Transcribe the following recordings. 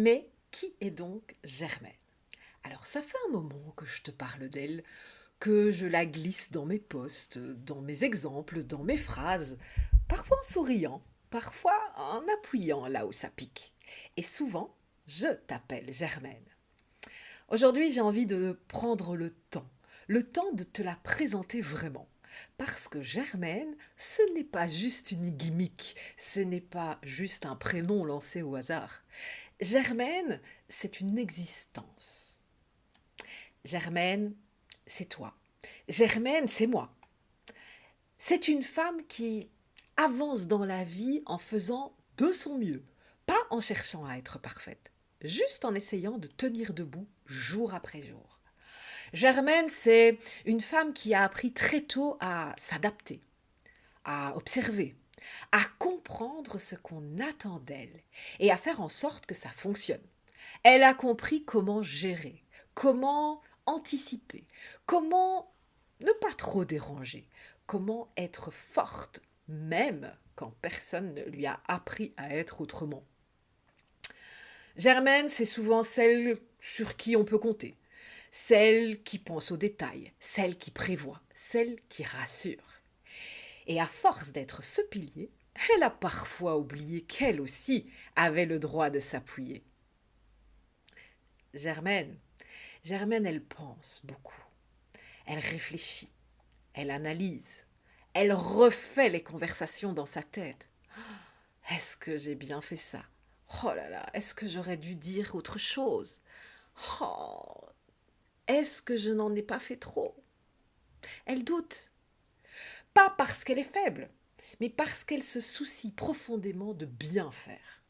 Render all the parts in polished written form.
Mais qui est donc Germaine? Alors ça fait un moment que je te parle d'elle, que je la glisse dans mes posts, dans mes exemples, dans mes phrases, parfois en souriant, parfois en appuyant là où ça pique. Et souvent, je t'appelle Germaine. Aujourd'hui, j'ai envie de prendre le temps de te la présenter vraiment. Parce que Germaine, ce n'est pas juste une gimmick, ce n'est pas juste un prénom lancé au hasard. Germaine, c'est une existence. Germaine, c'est toi. Germaine, c'est moi. C'est une femme qui avance dans la vie en faisant de son mieux, pas en cherchant à être parfaite, juste en essayant de tenir debout jour après jour. Germaine, c'est une femme qui a appris très tôt à s'adapter, à observer, à comprendre ce qu'on attend d'elle et à faire en sorte que ça fonctionne. Elle a compris comment gérer, comment anticiper, comment ne pas trop déranger, comment être forte, même quand personne ne lui a appris à être autrement. Germaine, c'est souvent celle sur qui on peut compter, celle qui pense aux détails, celle qui prévoit, celle qui rassure. Et à force d'être ce pilier, elle a parfois oublié qu'elle aussi avait le droit de s'appuyer. Germaine, Germaine, elle pense beaucoup, elle réfléchit, elle analyse, elle refait les conversations dans sa tête. Est-ce que j'ai bien fait ça? Oh là là, est-ce que j'aurais dû dire autre chose? Oh, est-ce que je n'en ai pas fait trop? Elle doute, pas parce qu'elle est faible, mais parce qu'elle se soucie profondément de bien faire.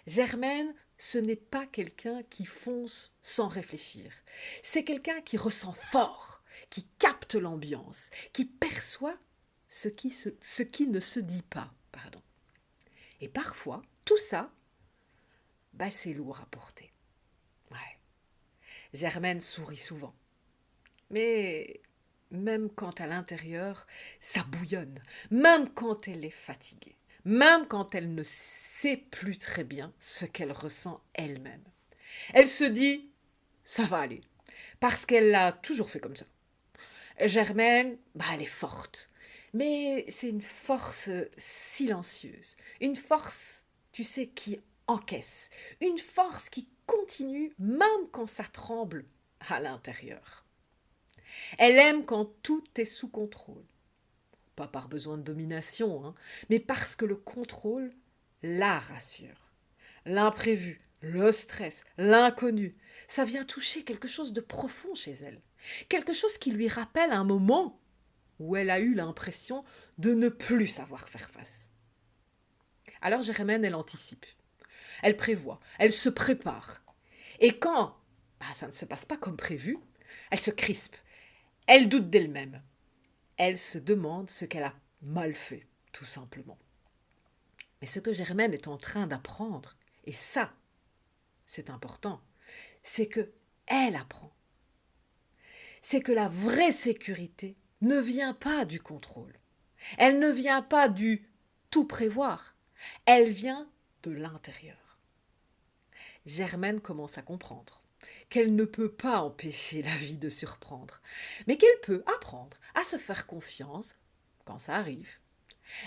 Germaine, ce n'est pas quelqu'un qui fonce sans réfléchir. C'est quelqu'un qui ressent fort, qui capte l'ambiance, qui perçoit ce qui ne se dit pas. Pardon. Et parfois, tout ça, c'est lourd à porter. Ouais. Germaine sourit souvent. Mais même quand à l'intérieur, ça bouillonne, même quand elle est fatiguée, même quand elle ne sait plus très bien ce qu'elle ressent elle-même. Elle se dit, ça va aller, parce qu'elle l'a toujours fait comme ça. Germaine, elle est forte, mais c'est une force silencieuse, une force, tu sais, qui encaisse, une force qui continue même quand ça tremble à l'intérieur. Elle aime quand tout est sous contrôle. Pas par besoin de domination, mais parce que le contrôle la rassure. L'imprévu, le stress, l'inconnu, ça vient toucher quelque chose de profond chez elle. Quelque chose qui lui rappelle un moment où elle a eu l'impression de ne plus savoir faire face. Alors Germaine, elle anticipe, elle prévoit, elle se prépare. Et quand ça ne se passe pas comme prévu, elle se crispe, elle doute d'elle-même. Elle se demande ce qu'elle a mal fait, tout simplement. Mais ce que Germaine est en train d'apprendre, et ça, c'est important, c'est que elle apprend. C'est que la vraie sécurité ne vient pas du contrôle. Elle ne vient pas du tout prévoir. Elle vient de l'intérieur. Germaine commence à comprendre qu'elle ne peut pas empêcher la vie de surprendre, mais qu'elle peut apprendre à se faire confiance quand ça arrive.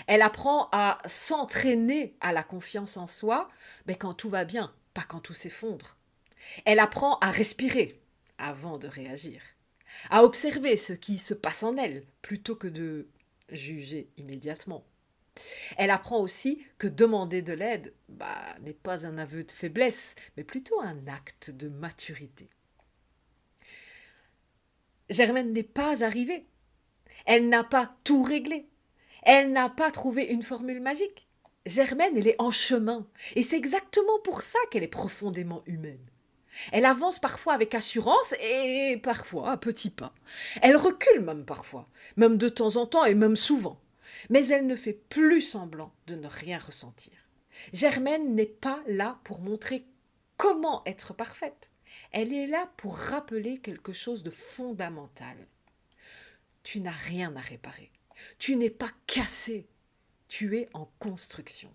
Elle apprend à s'entraîner à la confiance en soi, mais quand tout va bien, pas quand tout s'effondre. Elle apprend à respirer avant de réagir, à observer ce qui se passe en elle plutôt que de juger immédiatement. Elle apprend aussi que demander de l'aide n'est pas un aveu de faiblesse, mais plutôt un acte de maturité. Germaine n'est pas arrivée. Elle n'a pas tout réglé. Elle n'a pas trouvé une formule magique. Germaine, elle est en chemin. Et c'est exactement pour ça qu'elle est profondément humaine. Elle avance parfois avec assurance et parfois à petits pas. Elle recule même parfois, même de temps en temps et même souvent. Mais elle ne fait plus semblant de ne rien ressentir. Germaine n'est pas là pour montrer comment être parfaite. Elle est là pour rappeler quelque chose de fondamental. Tu n'as rien à réparer. Tu n'es pas cassé. Tu es en construction.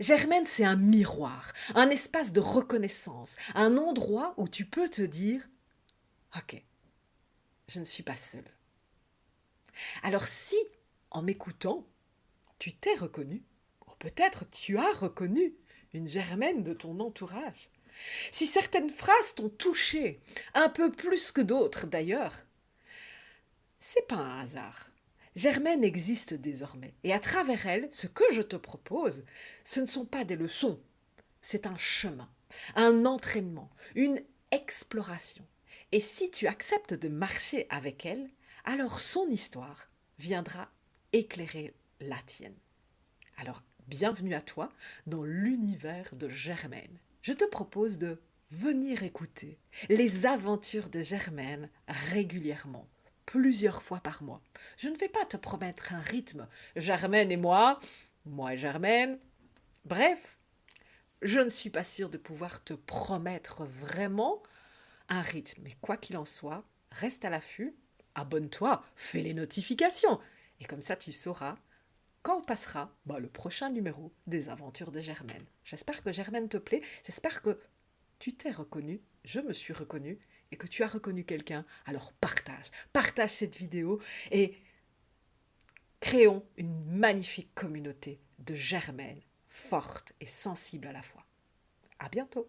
Germaine, c'est un miroir, un espace de reconnaissance, un endroit où tu peux te dire « Ok, je ne suis pas seule ». Alors si, en m'écoutant, tu t'es reconnu, ou peut-être tu as reconnu une Germaine de ton entourage, si certaines phrases t'ont touché, un peu plus que d'autres d'ailleurs, c'est pas un hasard. Germaine existe désormais, et à travers elle, ce que je te propose, ce ne sont pas des leçons, c'est un chemin, un entraînement, une exploration. Et si tu acceptes de marcher avec elle, alors son histoire viendra éclairer la tienne. Alors, bienvenue à toi dans l'univers de Germaine. Je te propose de venir écouter les aventures de Germaine régulièrement, plusieurs fois par mois. Je ne vais pas te promettre un rythme, Germaine et moi et Germaine. Bref, je ne suis pas sûre de pouvoir te promettre vraiment un rythme. Mais quoi qu'il en soit, reste à l'affût, abonne-toi, fais les notifications. Et comme ça, tu sauras quand passera le prochain numéro des aventures de Germaine. J'espère que Germaine te plaît, j'espère que tu t'es reconnu, je me suis reconnue, et que tu as reconnu quelqu'un. Alors partage cette vidéo et créons une magnifique communauté de Germaine, forte et sensible à la fois. À bientôt.